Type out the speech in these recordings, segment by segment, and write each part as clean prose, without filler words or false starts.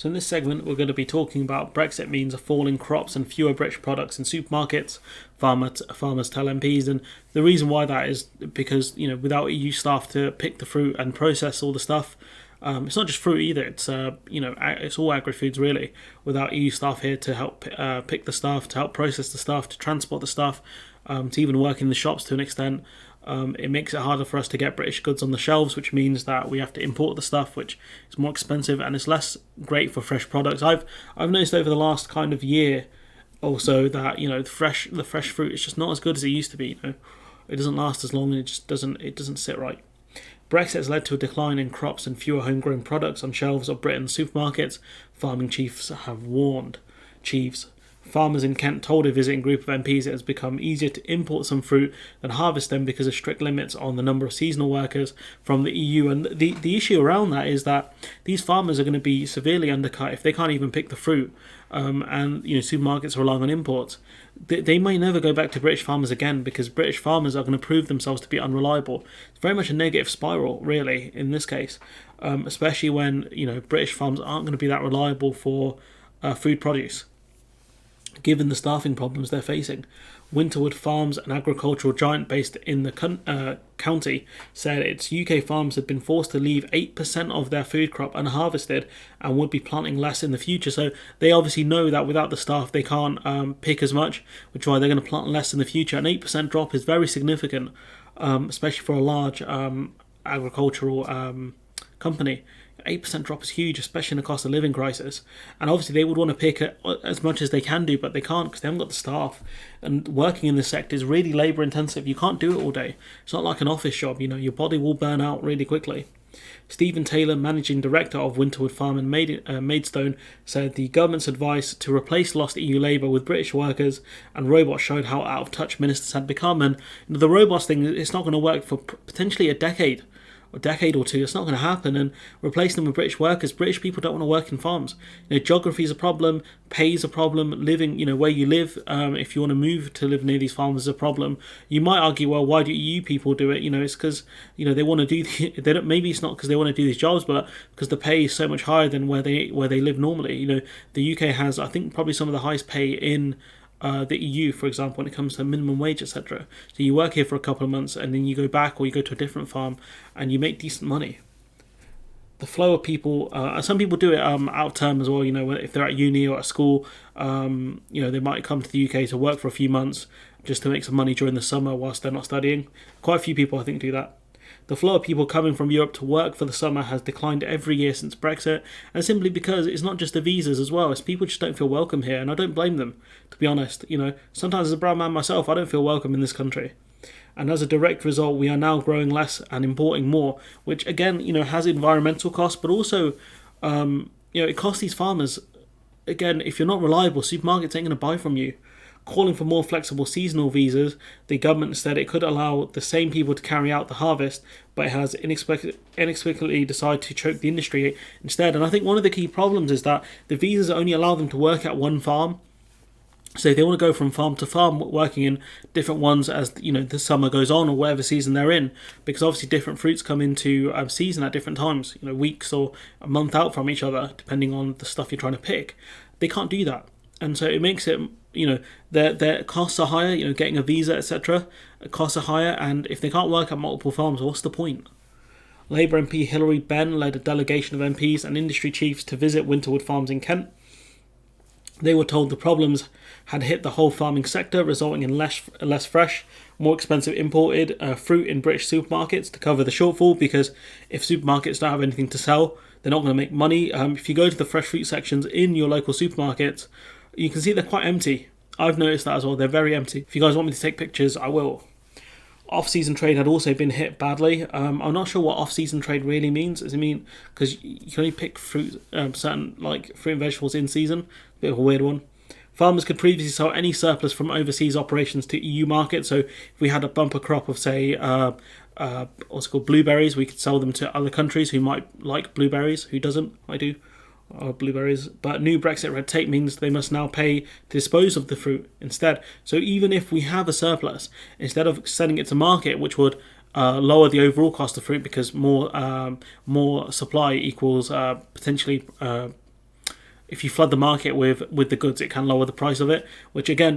So in this segment, we're going to be talking about Brexit means a fall in crops and fewer British products in supermarkets. Farmers tell MPs, and the reason why that is because without EU staff to pick the fruit and process all the stuff, it's not just fruit either. It's it's all agri-foods really. Without EU staff here to help pick the stuff, to help process the stuff, to transport the stuff, to even work in the shops to an extent. It makes it harder for us to get British goods on the shelves, which means that we have to import the stuff, which is more expensive and it's less great for fresh products. I've noticed over the last kind of year also that the fresh fruit is just not as good as it used to be. It doesn't last as long and it doesn't sit right. Brexit has led to a decline in crops and fewer homegrown products on shelves of Britain's supermarkets, farming chiefs have warned. Farmers in Kent told a visiting group of MPs it has become easier to import some fruit than harvest them because of strict limits on the number of seasonal workers from the EU. And the issue around that is that these farmers are going to be severely undercut if they can't even pick the fruit. And supermarkets are relying on imports. They may never go back to British farmers again because British farmers are going to prove themselves to be unreliable. It's very much a negative spiral, really, in this case, especially when British farms aren't going to be that reliable for food produce, given the staffing problems they're facing. Winterwood Farms, an agricultural giant based in the county, said its UK farms had been forced to leave 8% of their food crop unharvested and would be planting less in the future. So they obviously know that without the staff they can't pick as much, which is why they're going to plant less in the future. An 8% drop is very significant, especially for a large agricultural company. 8% drop is huge, especially in a cost of living crisis. And obviously they would want to pick as much as they can do, but they can't because they haven't got the staff. And working in this sector is really labour intensive. You can't do it all day. It's not like an office job. Your body will burn out really quickly. Stephen Taylor, managing director of Winterwood Farm in Maidstone, said the government's advice to replace lost EU labour with British workers and robots showed how out of touch ministers had become. And the robots thing, it's not going to work for potentially a decade or two. It's not going to happen. And replace them with British workers. British people don't want to work in farms. Geography is a problem, pay is a problem, living where you live, if you want to move to live near these farms, is a problem. You might argue, well, why do EU people do it? It's because they want to do they don't, maybe it's not because they want to do these jobs, but because the pay is so much higher than where they live normally. The UK has, I think, probably some of the highest pay in the EU, for example, when it comes to minimum wage, etc. So you work here for a couple of months and then you go back or you go to a different farm and you make decent money. The flow of people, some people do it out of term as well, if they're at uni or at school, they might come to the UK to work for a few months just to make some money during the summer whilst they're not studying. Quite a few people, I think, do that. The flow of people coming from Europe to work for the summer has declined every year since Brexit, and simply because it's not just the visas as well, it's people just don't feel welcome here, and I don't blame them, to be honest. Sometimes as a brown man myself, I don't feel welcome in this country. And as a direct result, we are now growing less and importing more, which again, has environmental costs, but also, it costs these farmers. Again, if you're not reliable, supermarkets ain't going to buy from you. Calling for more flexible seasonal visas, the government said it could allow the same people to carry out the harvest, but it has inexplicably decided to choke the industry instead. And I think one of the key problems is that the visas only allow them to work at one farm. So if they want to go from farm to farm, working in different ones as the summer goes on or whatever season they're in, because obviously different fruits come into season at different times, weeks or a month out from each other, depending on the stuff you're trying to pick. They can't do that. And so it makes it, their costs are higher, getting a visa, etc. Costs are higher, and if they can't work at multiple farms, what's the point? Labour MP Hilary Benn led a delegation of MPs and industry chiefs to visit Winterwood Farms in Kent. They were told the problems had hit the whole farming sector, resulting in less fresh, more expensive imported fruit in British supermarkets to cover the shortfall, because if supermarkets don't have anything to sell, they're not going to make money. If you go to the fresh fruit sections in your local supermarkets, you can see they're quite empty. I've noticed that as well. They're very empty. If you guys want me to take pictures, I will. Off-season trade had also been hit badly. I'm not sure what off-season trade really means. Does it mean because you can only pick fruit, certain like fruit and vegetables in season? Bit of a weird one. Farmers could previously sell any surplus from overseas operations to EU markets. So if we had a bumper crop of, say, what's it called, blueberries, we could sell them to other countries who might like blueberries. Who doesn't? I do. Blueberries. But new Brexit red tape means they must now pay to dispose of the fruit instead. So even if we have a surplus, instead of sending it to market, which would lower the overall cost of fruit because more supply equals potentially if you flood the market with the goods, it can lower the price of it. Which again,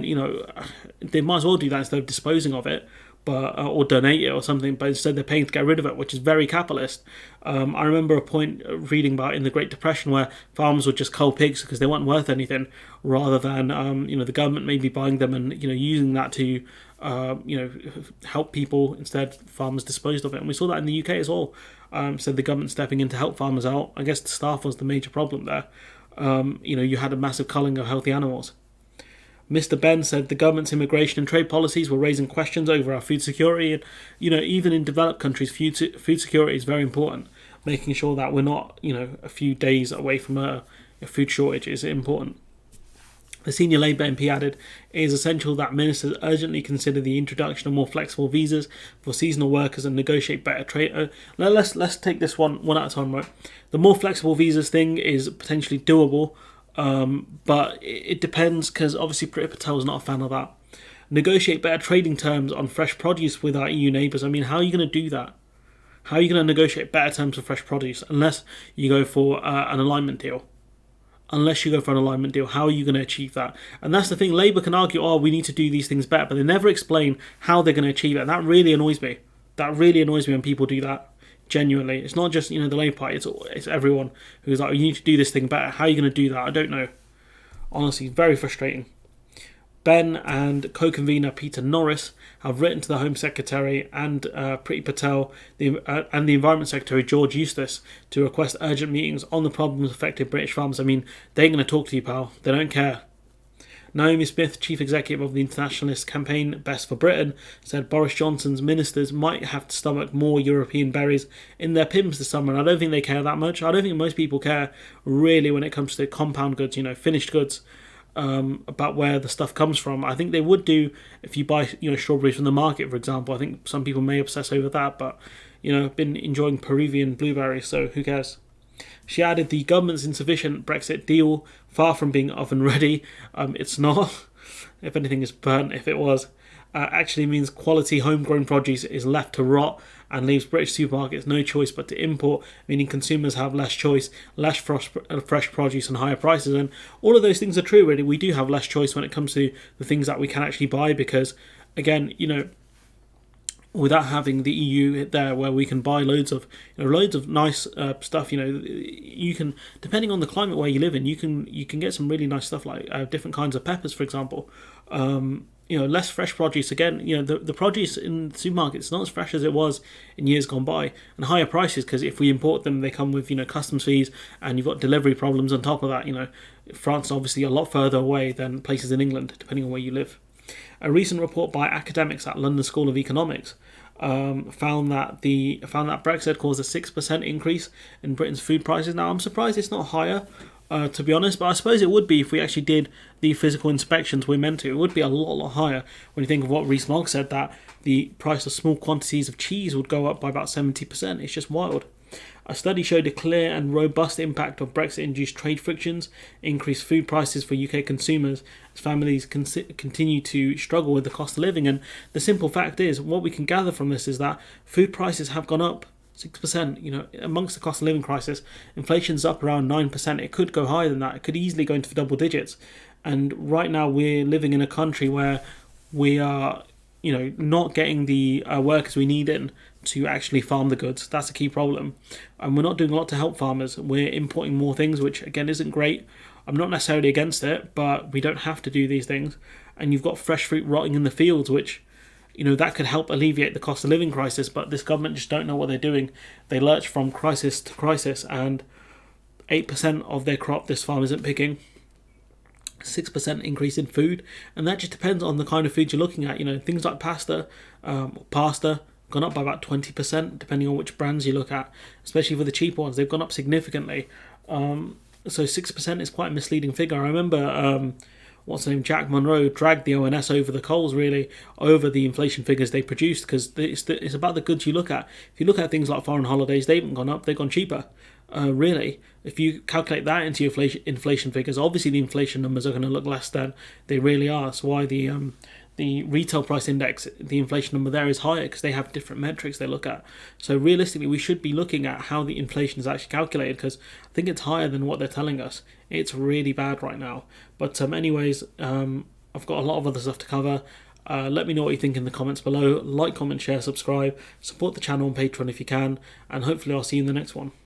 they might as well do that instead of disposing of it, but or donate it or something. But instead, they're paying to get rid of it, which is very capitalist. I remember a point reading about in the Great Depression where farmers would just cull pigs because they weren't worth anything, rather than the government maybe buying them and using that to help people. Instead, farmers disposed of it, and we saw that in the UK as well. So the government stepping in to help farmers out. I guess the staff was the major problem there. You had a massive culling of healthy animals. Mr. Ben said the government's immigration and trade policies were raising questions over our food security. And, even in developed countries, food security is very important. Making sure that we're not, a few days away from a food shortage is important. The senior Labour MP added, it is essential that ministers urgently consider the introduction of more flexible visas for seasonal workers and negotiate better trade. Let's take this one at a time, right? The more flexible visas thing is potentially doable, but it depends, because obviously Priti Patel is not a fan of that. Negotiate better trading terms on fresh produce with our EU neighbours. I mean, how are you going to do that? How are you going to negotiate better terms for fresh produce unless you go for an alignment deal? How are you going to achieve that? And that's the thing. Labour can argue, we need to do these things better, but they never explain how they're going to achieve it. And that really annoys me. When people do that. Genuinely. It's not just, the Labour Party. It's everyone who's like, you need to do this thing better. How are you going to do that? I don't know. Honestly, very frustrating. Ben and co-convener Peter Norris have written to the Home Secretary and Priti Patel and the Environment Secretary George Eustace to request urgent meetings on the problems affecting British farmers. I mean, they ain't going to talk to you, pal. They don't care. Naomi Smith, chief executive of the internationalist campaign Best for Britain, said Boris Johnson's ministers might have to stomach more European berries in their PIMS this summer, and I don't think they care that much. I don't think most people care really when it comes to compound goods, finished goods. About where the stuff comes from. I think they would do if you buy strawberries from the market, for example. I think some people may obsess over that, but been enjoying Peruvian blueberries, so who cares? She added the government's insufficient Brexit deal, far from being oven ready. It's not. If anything, is burnt if it was. Actually means quality homegrown produce is left to rot and leaves British supermarkets no choice but to import, meaning consumers have less choice, less fresh produce and higher prices. And all of those things are true, really. We do have less choice when it comes to the things that we can actually buy because, again, without having the EU there where we can buy loads of nice stuff, you can, depending on the climate where you live in, you can get some really nice stuff like different kinds of peppers, for example. Less fresh produce. Again, the produce in supermarkets is not as fresh as it was in years gone by, and higher prices because if we import them, they come with customs fees, and you've got delivery problems on top of that. France is obviously a lot further away than places in England, depending on where you live. A recent report by academics at London School of Economics found that Brexit caused a 6% increase in Britain's food prices. Now, I'm surprised it's not higher. To be honest, but I suppose it would be if we actually did the physical inspections we're meant to. It would be a lot higher when you think of what Rees-Mogg said, that the price of small quantities of cheese would go up by about 70%. It's just wild. A study showed a clear and robust impact of Brexit-induced trade frictions, increased food prices for UK consumers as families continue to struggle with the cost of living. And the simple fact is, what we can gather from this is that food prices have gone up 6%, amongst the cost of living crisis. Inflation's up around 9%. It could go higher than that. It could easily go into double digits. And right now we're living in a country where we are, not getting the workers we need in to actually farm the goods. That's a key problem. And we're not doing a lot to help farmers. We're importing more things, which again isn't great. I'm not necessarily against it, but we don't have to do these things. And you've got fresh fruit rotting in the fields, which that could help alleviate the cost of living crisis, but this government just don't know what they're doing. They lurch from crisis to crisis, and 8% of their crop this farm isn't picking. 6% increase in food, and that just depends on the kind of food you're looking at. Things like pasta gone up by about 20%, depending on which brands you look at, especially for the cheaper ones. They've gone up significantly. So 6% is quite a misleading figure. I remember Jack Monroe dragged the ONS over the coals, really, over the inflation figures they produced, because it's about the goods you look at. If you look at things like foreign holidays, they haven't gone up, they've gone cheaper. Really, if you calculate that into your inflation figures, obviously the inflation numbers are going to look less than they really are. That's why the the retail price index, the inflation number there is higher because they have different metrics they look at. So realistically, we should be looking at how the inflation is actually calculated, because I think it's higher than what they're telling us. It's really bad right now. But anyways, I've got a lot of other stuff to cover. Let me know what you think in the comments below. Like, comment, share, subscribe. Support the channel on Patreon if you can. And hopefully I'll see you in the next one.